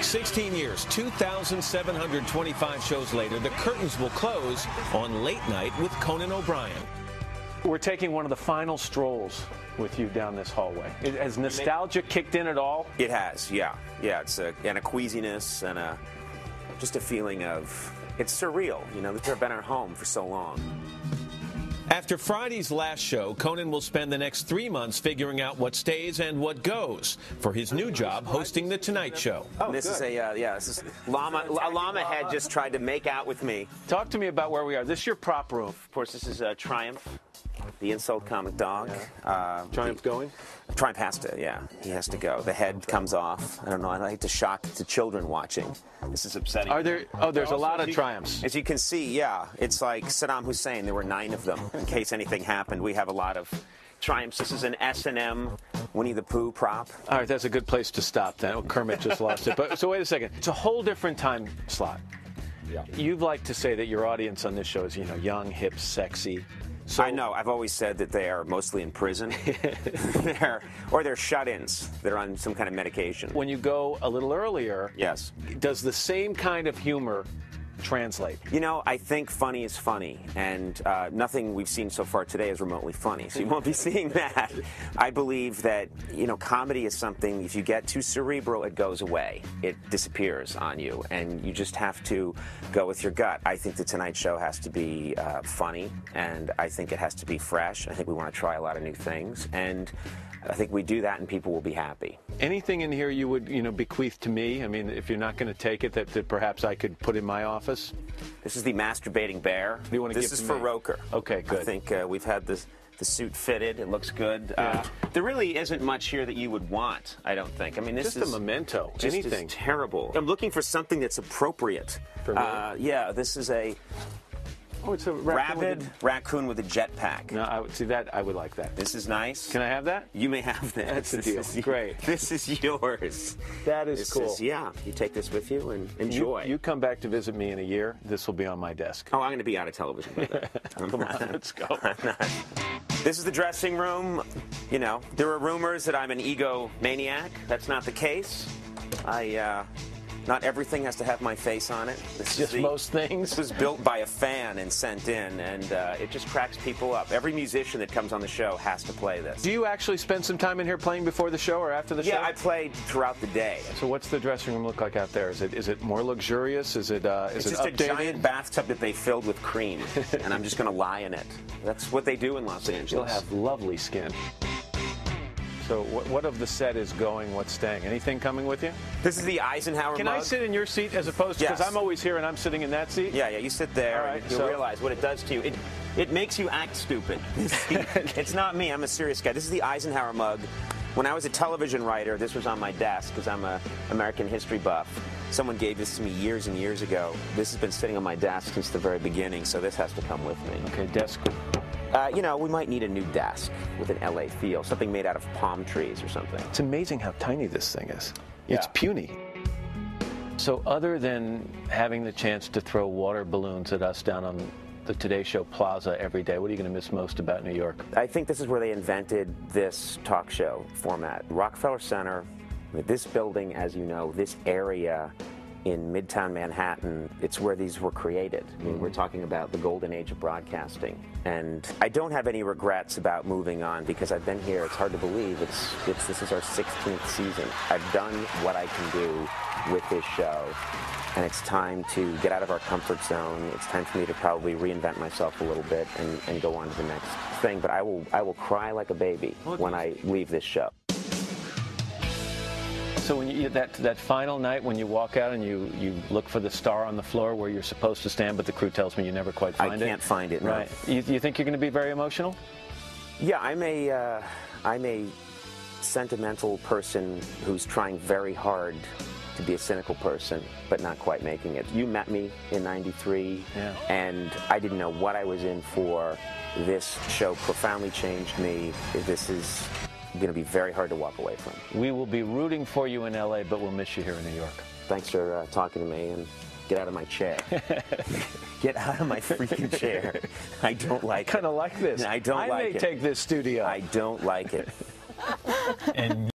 16 years, 2,725 shows later, the curtains will close on Late Night with Conan O'Brien. We're taking one of the final strolls with you down this hallway. Has nostalgia kicked in at all? It has, yeah. Yeah, it's a queasiness and just a feeling of, it's surreal. You know, we've been at home for so long. After Friday's last show, Conan will spend the next 3 months figuring out what stays and what goes for his new job hosting The Tonight Show. Oh, this is this is a llama head just tried to make out with me. Talk to me about where we are. This is your prop room. Of course, this is Triumph, the insult comic dog. Triumph's going? Triumph has to, yeah. He has to go. The head comes off. I don't know. I like to shock the children watching. This is upsetting. Are there? Oh, there's a lot of Triumphs. As you can see, yeah. It's like Saddam Hussein. There were 9 of them. In case anything happened, we have a lot of Triumphs. This is an S&M Winnie the Pooh prop. All right, that's a good place to stop then. Kermit just lost it. But so wait a second. It's a whole different time slot. Yeah. You'd like to say that your audience on this show is, young, hip, sexy. So, I know. I've always said that they are mostly in prison. They're shut-ins. They're on some kind of medication. When you go a little earlier, yes, does the same kind of humor translate? I think funny is funny, and nothing we've seen so far today is remotely funny, so you won't be seeing that. I believe that, comedy is something, if you get too cerebral, it goes away. It disappears on you, and you just have to go with your gut. I think The Tonight Show has to be funny, and I think it has to be fresh. I think we want to try a lot of new things, and I think we do that and people will be happy. Anything in here you would, bequeath to me? I mean, if you're not going to take it, that perhaps I could put in my office? This is the masturbating bear. Do you want to This give is to for me? Roker. Okay, good. I think we've had the suit fitted. It looks good. Yeah. There really isn't much here that you would want, I don't think. I mean, this is just a memento. Just Anything. Is terrible. I'm looking for something that's appropriate. For me? Yeah, this is a... Oh, it's a rabid raccoon with a jetpack. No, I would see that. I would like that. This is nice. Can I have that? You may have that. That's the deal. Great. This is yours. That is cool. Yeah, you take this with you and enjoy. You come back to visit me in a year. This will be on my desk. Oh, I'm going to be out of television by then. Come on, let's go. This is the dressing room. There are rumors that I'm an egomaniac. That's not the case. Not everything has to have my face on it. Most things. This was built by a fan and sent in, and it just cracks people up. Every musician that comes on the show has to play this. Do you actually spend some time in here playing before the show or after the show? Yeah, I played throughout the day. So what's the dressing room look like out there? Is it more luxurious? It's just updated? A giant bathtub that they filled with cream, and I'm just going to lie in it. That's what they do in Los Angeles. You'll have lovely skin. So what of the set is going, what's staying? Anything coming with you? This is the Eisenhower mug. Can I sit in your seat as opposed to, because I'm always here and I'm sitting in that seat? Yeah, you sit there. All right, and you'll realize what it does to you. It makes you act stupid. It's not me. I'm a serious guy. This is the Eisenhower mug. When I was a television writer, this was on my desk because I'm an American history buff. Someone gave this to me years and years ago. This has been sitting on my desk since the very beginning, so this has to come with me. Okay, desk. We might need a new desk with an LA feel, something made out of palm trees or something. It's amazing how tiny this thing is. Yeah. It's puny. So other than having the chance to throw water balloons at us down on the Today Show Plaza every day, what are you going to miss most about New York? I think this is where they invented this talk show format. Rockefeller Center, this building, as you know, this area in Midtown Manhattan, it's where these were created. I mean, we're talking about the golden age of broadcasting. And I don't have any regrets about moving on because I've been here, it's hard to believe, this is our 16th season. I've done what I can do with this show, and it's time to get out of our comfort zone. It's time for me to probably reinvent myself a little bit and go on to the next thing. But I will cry like a baby when I leave this show. So when that final night when you walk out and you look for the star on the floor where you're supposed to stand, but the crew tells me you never quite find it. I can't find it. No. Right. You think you're going to be very emotional? Yeah, I'm a sentimental person who's trying very hard to be a cynical person, but not quite making it. You met me in '93, and I didn't know what I was in for. This show profoundly changed me. This is going to be very hard to walk away from. We will be rooting for you in LA, but we'll miss you here in New York. Thanks for talking to me, and get out of my chair. Get out of my freaking chair. I don't like it. I kind of like this. I don't like it. I may take this studio. I don't like it. And